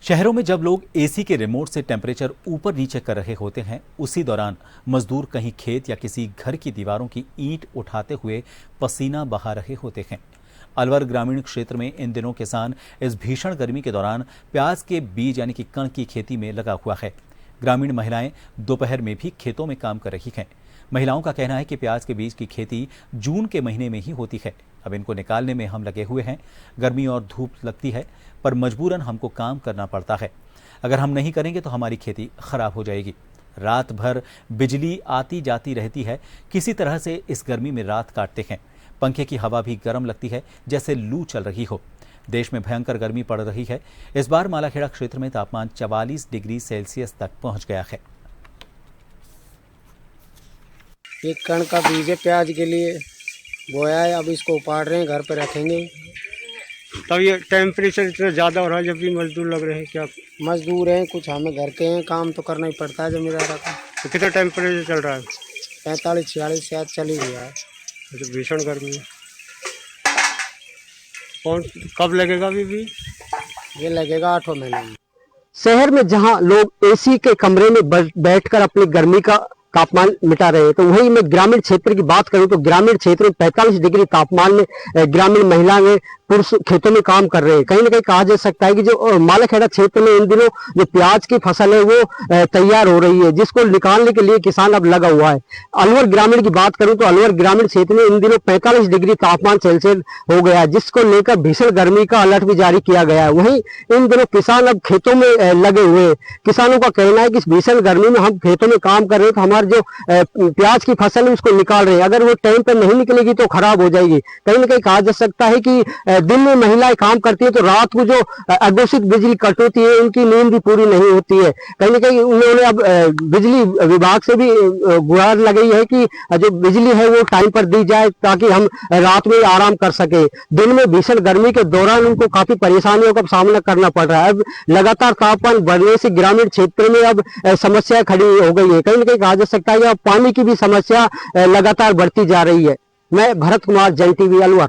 शहरों में जब लोग एसी के रिमोट से टेम्परेचर ऊपर नीचे कर रहे होते हैं, उसी दौरान मजदूर कहीं खेत या किसी घर की दीवारों की ईंट उठाते हुए पसीना बहा रहे होते हैं। अलवर ग्रामीण क्षेत्र में इन दिनों किसान इस भीषण गर्मी के दौरान प्याज के बीज यानी कि कण की खेती में लगा हुआ है। ग्रामीण महिलाएं दोपहर में भी खेतों में काम कर रही हैं। महिलाओं का कहना है कि प्याज के बीज की खेती जून के महीने में ही होती है। अब इनको निकालने में हम लगे हुए हैं। गर्मी और धूप लगती है, पर मजबूरन हमको काम करना पड़ता है। अगर हम नहीं करेंगे तो हमारी खेती खराब हो जाएगी। रात भर बिजली आती जाती रहती है। किसी तरह से इस गर्मी में रात काटते हैं। पंखे की हवा भी गर्म लगती है, जैसे लू चल रही हो। देश में भयंकर गर्मी पड़ रही है। इस बार मालाखेड़ा क्षेत्र में तापमान 44 डिग्री सेल्सियस तक पहुंच गया है। एक कण का बीज है, प्याज के लिए बोया है। अब इसको उपाड़ रहे हैं, घर पे रखेंगे। तब ये टेम्परेचर इतना ज़्यादा हो रहा है, जब भी मजदूर लग रहे हैं। क्या मजदूर हैं, कुछ हमें घर के हैं, काम तो करना ही पड़ता है जमींदारा का। तो कितना टेम्परेचर चल रहा है? 45-46 शायद चल ही गया है। तो भीषण गर्मी है। कौन कब लगेगा अभी? ये लगेगा 8 महीने में। शहर में जहां लोग एसी के कमरे में बैठकर अपनी गर्मी का तापमान मिटा रहे हैं, तो वहीं मैं ग्रामीण क्षेत्र की बात करूं तो ग्रामीण क्षेत्र में 45 डिग्री तापमान में ग्रामीण महिलाएं पुरुष खेतों में काम कर रहे हैं। कहीं ना कहीं कहा जा सकता है कि जो मालाखेड़ा क्षेत्र में इन दिनों जो प्याज की फसल है वो तैयार हो रही है, जिसको निकालने के लिए किसान अब लगा हुआ है। अलवर ग्रामीण की बात करूं तो अलवर ग्रामीण क्षेत्र में इन दिनों 45 डिग्री तापमान सेल्सियस हो गया है, जिसको लेकर भीषण गर्मी का अलर्ट भी जारी किया गया है। वहीं इन दिनों किसान अब खेतों में लगे हुए हैं। किसानों का कहना है कि इस भीषण गर्मी में हम खेतों में काम कर रहे हैं तो हमारे जो प्याज की फसल है उसको निकाल रहे हैं। अगर वो टाइम पर नहीं निकलेगी तो खराब हो जाएगी। कहीं ना कहीं कहा जा सकता है कि दिन में महिलाएं काम करती है तो रात को जो अघोषित बिजली कट होती है, उनकी नींद भी पूरी नहीं होती है। कहीं ना कहीं उन्होंने अब बिजली विभाग से भी गुहार लगाई है कि जो बिजली है वो टाइम पर दी जाए, ताकि हम रात में आराम कर सके। दिन में भीषण गर्मी के दौरान उनको काफी परेशानियों का सामना करना पड़ रहा है। अब लगातार तापमान बढ़ने से ग्रामीण क्षेत्र में अब समस्या खड़ी हो गई है। कहीं ना कहीं कहा जा सकता है कि अब पानी की भी समस्या लगातार बढ़ती जा रही है। मैं भरत कुमार, जय टीवी अलवर।